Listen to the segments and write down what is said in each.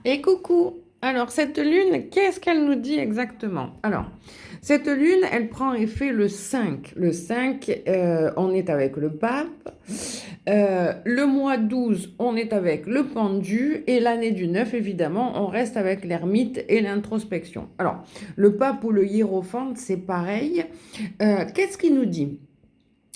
Et coucou. Alors, cette lune, qu'est-ce qu'elle nous dit exactement? Alors, cette lune, elle prend effet le 5. Le 5, on est avec le pape. Le mois 12, on est avec le pendu. Et l'année du 9, évidemment, on reste avec l'ermite et l'introspection. Alors, le pape ou le hiérophante, c'est pareil. Qu'est-ce qu'il nous dit?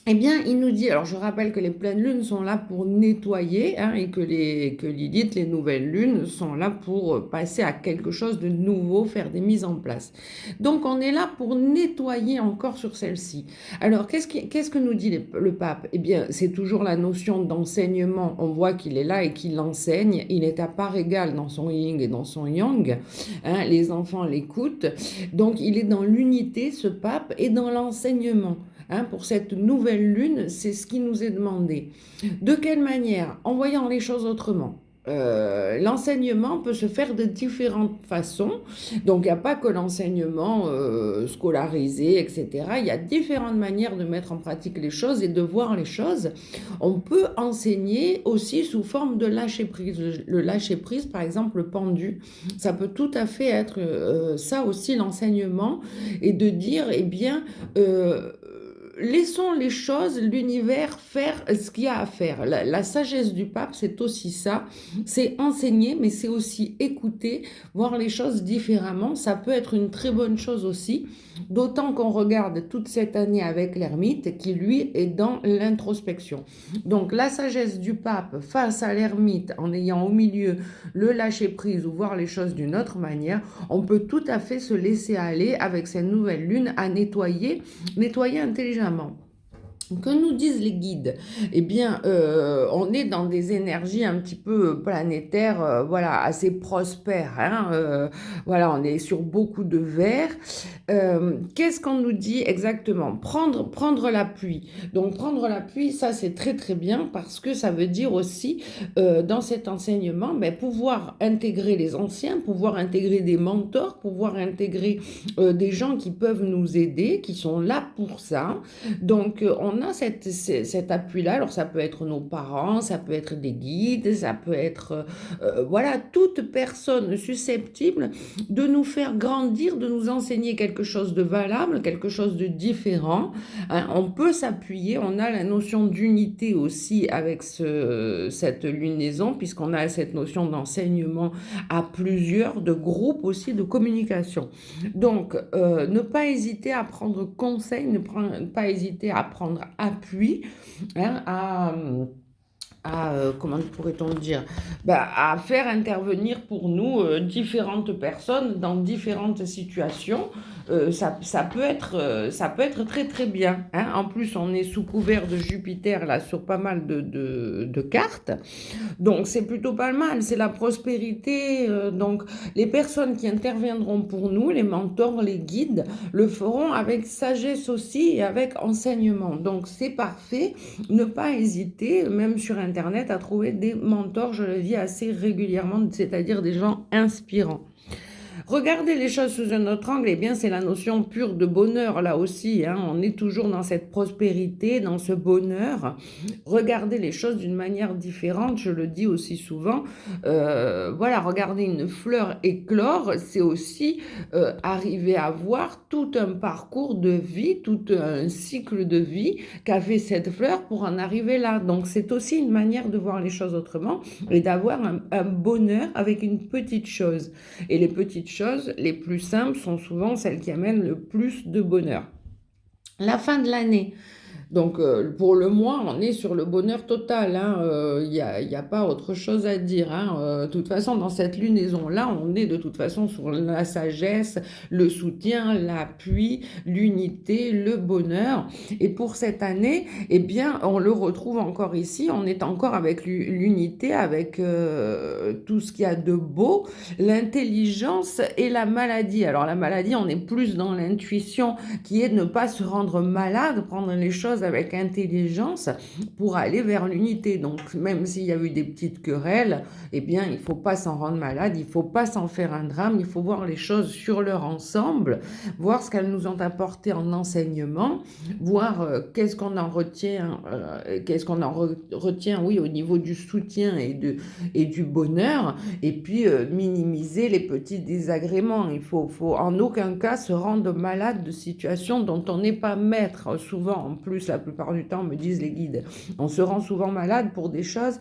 Eh bien, il nous dit, alors je rappelle que les pleines lunes sont là pour nettoyer, hein, et que Lilith, les nouvelles lunes, sont là pour passer à quelque chose de nouveau, faire des mises en place. Donc, on est là pour nettoyer encore sur celle-ci. Alors, qu'est-ce que nous dit le pape? Eh bien, c'est toujours la notion d'enseignement. On voit qu'il est là et qu'il enseigne. Il est à part égale dans son yin et dans son yang. Hein, les enfants l'écoutent. Donc, il est dans l'unité, ce pape, et dans l'enseignement. Hein, pour cette nouvelle lune, c'est ce qui nous est demandé. De quelle manière? En voyant les choses autrement. L'enseignement peut se faire de différentes façons. Donc, il n'y a pas que l'enseignement scolarisé, etc. Il y a différentes manières de mettre en pratique les choses et de voir les choses. On peut enseigner aussi sous forme de lâcher-prise. Le lâcher-prise, par exemple, le pendu, ça peut tout à fait être ça aussi, l'enseignement, et de dire, eh bien, laissons les choses, l'univers faire ce qu'il y a à faire. La sagesse du pape, c'est aussi ça. C'est enseigner, mais c'est aussi écouter, voir les choses différemment. Ça peut être une très bonne chose aussi. D'autant qu'on regarde toute cette année avec l'ermite qui, lui, est dans l'introspection. Donc, la sagesse du pape face à l'ermite, en ayant au milieu le lâcher-prise ou voir les choses d'une autre manière, on peut tout à fait se laisser aller avec cette nouvelle lune à nettoyer intelligemment. Que nous disent les guides? Eh bien, on est dans des énergies un petit peu planétaires, voilà, assez prospères, hein, voilà, on est sur beaucoup de verre. Qu'est-ce qu'on nous dit exactement? Prendre l'appui. Donc, prendre l'appui, ça, c'est très, très bien parce que ça veut dire aussi, dans cet enseignement, ben, pouvoir intégrer les anciens, pouvoir intégrer des mentors, pouvoir intégrer des gens qui peuvent nous aider, qui sont là pour ça. Donc, on a cet appui-là. Alors, ça peut être nos parents, ça peut être des guides, ça peut être, voilà, toute personne susceptible de nous faire grandir, de nous enseigner quelque chose de valable, quelque chose de différent. Hein. On peut s'appuyer, on a la notion d'unité aussi avec cette lunaison, puisqu'on a cette notion d'enseignement à plusieurs, de groupe aussi, de communication. Donc, ne pas hésiter à prendre conseil, pas hésiter à prendre appui, hein, comment pourrait-on dire, bah, à faire intervenir pour nous différentes personnes dans différentes situations. Ça peut être très très bien. Hein. En plus, on est sous couvert de Jupiter là sur pas mal de cartes. Donc, c'est plutôt pas mal, c'est la prospérité. Donc, les personnes qui interviendront pour nous, les mentors, les guides, le feront avec sagesse aussi et avec enseignement. Donc, c'est parfait. Ne pas hésiter, même sur Internet, à trouver des mentors, je le dis assez régulièrement, c'est-à-dire des gens inspirants. Regarder les choses sous un autre angle, eh bien, c'est la notion pure de bonheur, là aussi. Hein. On est toujours dans cette prospérité, dans ce bonheur. Regarder les choses d'une manière différente, je le dis aussi souvent. Voilà, regarder une fleur éclore, c'est aussi arriver à voir tout un parcours de vie, tout un cycle de vie qu'a fait cette fleur pour en arriver là. Donc, c'est aussi une manière de voir les choses autrement et d'avoir un bonheur avec une petite chose. Et les petites choses les plus simples sont souvent celles qui amènent le plus de bonheur. La fin de l'année. Donc, pour le mois, on est sur le bonheur total. Hein. Y a pas autre chose à dire. Hein. De toute façon, dans cette lunaison-là, on est de toute façon sur la sagesse, le soutien, l'appui, l'unité, le bonheur. Et pour cette année, eh bien, on le retrouve encore ici. On est encore avec l'unité, avec tout ce qu'il y a de beau, l'intelligence et la maladie. Alors, la maladie, on est plus dans l'intuition qui est de ne pas se rendre malade, prendre les choses choses avec intelligence pour aller vers l'unité. Donc, même s'il y a eu des petites querelles, eh bien, il ne faut pas s'en rendre malade, il ne faut pas s'en faire un drame, il faut voir les choses sur leur ensemble, voir ce qu'elles nous ont apporté en enseignement, voir qu'est-ce qu'on en retient, oui, au niveau du soutien et du bonheur, et puis minimiser les petits désagréments. Il faut en aucun cas se rendre malade de situations dont on n'est pas maître. Souvent, en plus, la plupart du temps, me disent les guides, on se rend souvent malade pour des choses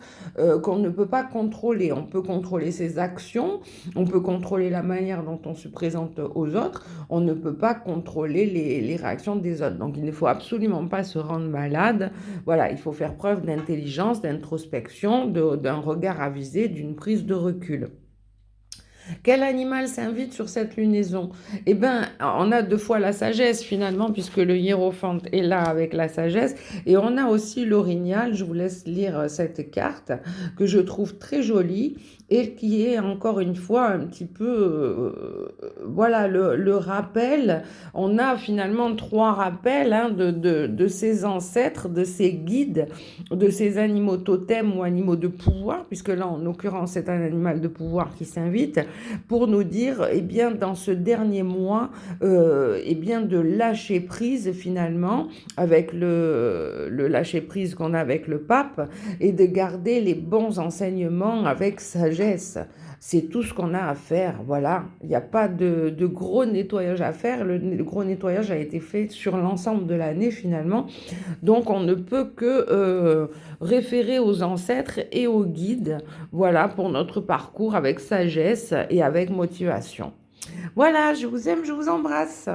qu'on ne peut pas contrôler. On peut contrôler ses actions, on peut contrôler la manière dont on se présente aux autres, on ne peut pas contrôler les réactions des autres. Donc, il ne faut absolument pas se rendre malade. Voilà, il faut faire preuve d'intelligence, d'introspection, d'un regard avisé, d'une prise de recul. Quel animal s'invite sur cette lunaison? Eh bien, on a deux fois la sagesse finalement, puisque le hiérophante est là avec la sagesse, et on a aussi l'orignal. Je vous laisse lire cette carte que je trouve très jolie et qui est encore une fois un petit peu, voilà, le rappel. On a finalement trois rappels hein, de ces ancêtres, de ces guides, de ces animaux totems ou animaux de pouvoir, puisque là, en l'occurrence, c'est un animal de pouvoir qui s'invite pour nous dire, eh bien, dans ce dernier mois, eh bien, de lâcher prise finalement avec le lâcher prise qu'on a avec le pape et de garder les bons enseignements avec sagesse. C'est tout ce qu'on a à faire, voilà. Il n'y a pas de gros nettoyage à faire. Le gros nettoyage a été fait sur l'ensemble de l'année finalement. Donc on ne peut que référer aux ancêtres et aux guides, voilà, pour notre parcours avec sagesse et avec motivation. Voilà, je vous aime, je vous embrasse.